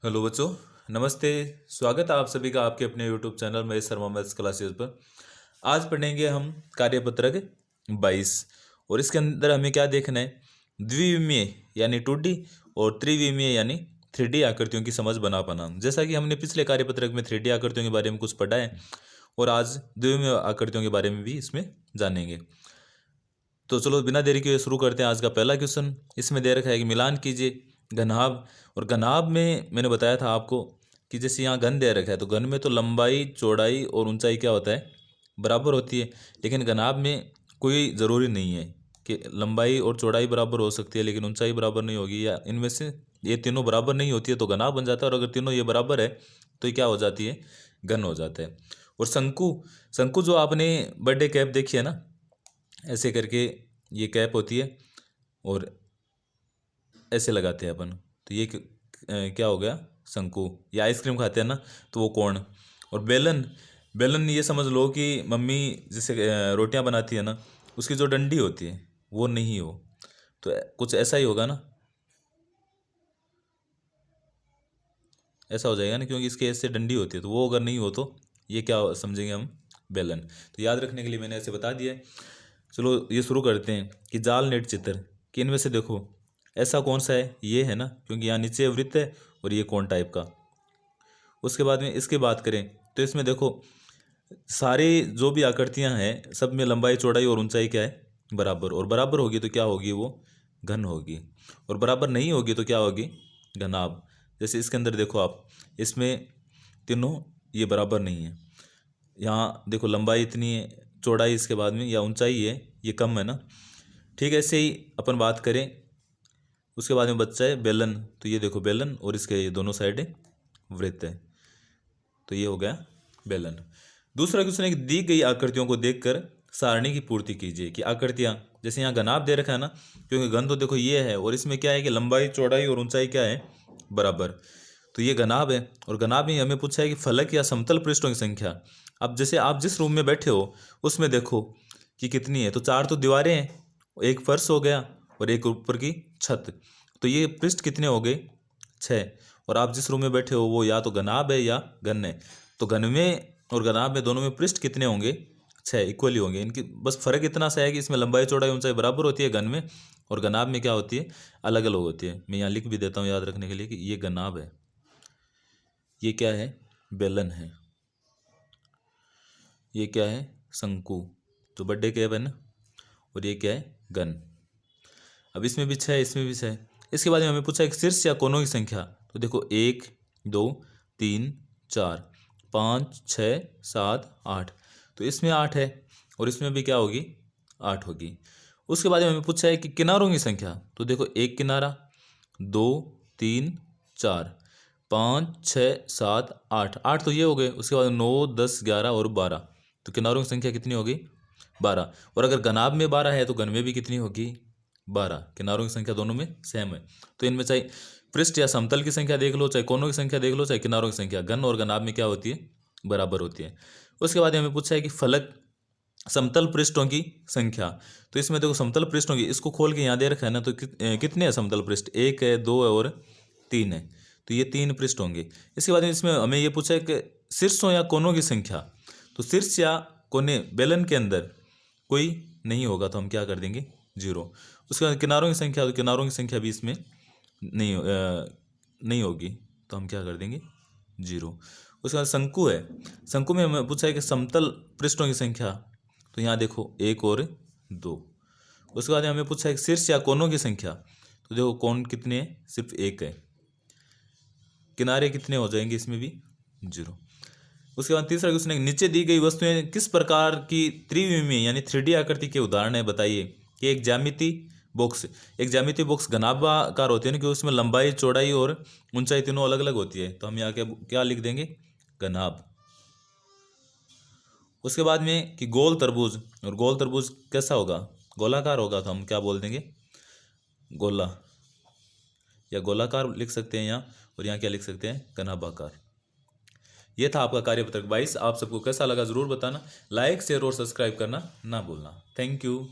Hello बच्चों, नमस्ते। स्वागत है आप सभी का आपके अपने YouTube channel Mahesh Sharma maths classes पर। आज पढ़ेंगे हम कार्यपत्रक 22 और इसके अंदर हमें क्या देखना है, द्विविमीय यानी 2D और त्रिविमीय यानी 3D आकृतियों की समझ बना पाना। जैसा कि हमने पिछले कार्यपत्रक में 3D आकृतियों के बारे में कुछ पढ़ा है और आज द्विविमीय आकृतियों के बारे में भी इसमें जानेंगे। तो चलो बिना देरी के शुरू करते हैं। आज का पहला क्वेश्चन इसमें दे रखा है कि मिलान कीजिए घनाभ। और घनाभ में मैंने बताया था आपको कि जैसे यहाँ घन दे रखा है तो घन में तो लंबाई चौड़ाई और ऊंचाई क्या होता है, बराबर होती है। लेकिन घनाभ में कोई ज़रूरी नहीं है कि लंबाई और चौड़ाई बराबर हो सकती है लेकिन ऊंचाई बराबर नहीं होगी, या इनमें से ये तीनों बराबर नहीं होती है तो घनाभ बन जाता है। और अगर तीनों ये बराबर है तो ये क्या हो जाती है, घन हो जाता है। और शंकु, शंकु जो आपने बर्थडे कैप देखी है ना, ऐसे करके ये कैप होती है और ऐसे लगाते हैं अपन, तो ये क्या हो गया, शंकु। या आइसक्रीम खाते हैं ना तो वो कोण। और बेलन, बेलन ये समझ लो कि मम्मी जैसे रोटियां बनाती है ना, उसकी जो डंडी होती है वो नहीं हो, तो कुछ ऐसा ही होगा ना, ऐसा हो जाएगा ना, क्योंकि इसके ऐसे डंडी होती है। तो वो अगर नहीं हो तो ये क्या समझेंगे हम, बेलन। तो याद रखने के लिए मैंने ऐसे बता दिया है। चलो ये शुरू करते हैं कि जाल नेट चित्र कि इनमें से देखो ऐसा कौन सा है, ये है ना, क्योंकि यहाँ नीचे वृत्त है और ये कोण टाइप का। उसके बाद में इसकी बात करें तो इसमें देखो सारी जो भी आकृतियाँ हैं सब में लंबाई चौड़ाई और ऊंचाई क्या है, बराबर। और बराबर होगी तो क्या होगी, वो घन होगी। और बराबर नहीं होगी तो क्या होगी, घनाभ। जैसे इसके अंदर देखो आप, इसमें तीनों ये बराबर नहीं है। यहाँ देखो लंबाई इतनी है, चौड़ाई इसके बाद में या ऊंचाई है ये कम है ना। ठीक है, ऐसे ही अपन बात करें उसके बाद में बच्चा है बेलन, तो ये देखो बेलन और इसके ये दोनों साइड वृत्त है, तो ये हो गया बेलन। दूसरा क्वेश्चन है कि दी गई आकृतियों को देखकर सारणी की पूर्ति कीजिए। कि आकृतियां जैसे यहाँ घनाभ दे रखा है ना, क्योंकि घन तो देखो ये है और इसमें क्या है कि लंबाई चौड़ाई और ऊंचाई क्या है, बराबर। तो ये घनाभ है। और घनाभ में हमें पूछा है कि फलक या समतल पृष्ठों की संख्या। अब जैसे आप जिस रूम में बैठे हो उसमें देखो कि कितनी है, तो 4 तो दीवारें हैं, एक फर्श हो गया और एक ऊपर की छत, तो ये पृष्ठ कितने हो गए, 6। और आप जिस रूम में बैठे हो वो या तो घनाभ है या घन है, तो घन में और घनाभ में दोनों में पृष्ठ कितने होंगे, 6, इक्वली होंगे। इनकी बस फर्क इतना सा है कि इसमें लंबाई चौड़ाई ऊंचाई बराबर होती है घन में, और घनाभ में क्या होती है, अलग अलग होती है। मैं यहाँ लिख भी देता हूँ याद रखने के लिए कि ये घनाभ है, ये क्या है, बेलन है, ये क्या है, शंकु जो बर्थडे कैप है ना, और ये क्या है, घन। अब इसमें भी 6, इसमें भी 6। इसके बाद में हमें पूछा एक शीर्ष या कोनों की संख्या। तो देखो 1 2 3 4 5 6 7 8, तो इसमें 8 है और इसमें भी क्या होगी, 8 होगी। उसके बाद में हमें पूछा है कि किनारों की संख्या। तो देखो एक किनारा, 2 3 4 5 6 7 8, 8 तो ये हो गए। उसके बाद 9 10 11 और 12, तो किनारों की संख्या कितनी होगी, 12। और अगर घनाभ में 12 है तो घन में भी कितनी होगी, 12। किनारों की संख्या दोनों में सेम है। तो इनमें चाहे पृष्ठ या समतल की संख्या देख लो, चाहे कोनों की संख्या देख लो, चाहे किनारों की संख्या, घन और घनाभ में क्या होती है, बराबर होती है। उसके बाद हमें पूछा है कि फलक समतल पृष्ठों की संख्या। तो इसमें देखो समतल पृष्ठों की, इसको खोल के यहाँ दे रखा है ना, तो कितने हैं समतल पृष्ठ, 1 है, 2 है और 3 है, तो ये 3 पृष्ठ होंगे। इसके बाद में इसमें हमें ये पूछा है कि शीर्षों या कोनों की संख्या। तो शीर्ष या कोने बेलन के अंदर कोई नहीं होगा तो हम क्या कर देंगे, 0। उसके बाद किनारों की संख्या, तो किनारों की संख्या भी इसमें नहीं होगी तो हम क्या कर देंगे, 0। उसके बाद शंकु है, शंकु में हमें पूछा है कि समतल पृष्ठों की संख्या। तो यहाँ देखो 1 और 2। उसके बाद हमें पूछा है कि शीर्ष या कोनों की संख्या। तो देखो कोण कितने हैं, सिर्फ 1 है। किनारे कितने हो जाएंगे, इसमें भी 0। उसके बाद तीसरा क्वेश्चन है नीचे दी गई वस्तुएं किस प्रकार की त्रिविमीय यानी 3D आकृति के उदाहरण है, बताइए। कि एक ज्यामिति बॉक्स, एक ज्यामिति बॉक्स घनाभाकार होती है ना, कि उसमें लंबाई चौड़ाई और ऊंचाई तीनों अलग अलग होती है, तो हम यहाँ क्या क्या लिख देंगे, घनाभ। उसके बाद में कि गोल तरबूज, और गोल तरबूज कैसा होगा, गोलाकार होगा, तो हम क्या बोल देंगे, गोला, या गोलाकार लिख सकते हैं यहाँ, और यहाँ क्या लिख सकते हैं, घनाभाकार। ये था आपका कार्यपत्रक 22। आप सबको कैसा लगा ज़रूर बताना। लाइक शेयर और सब्सक्राइब करना ना भूलना। Thank you.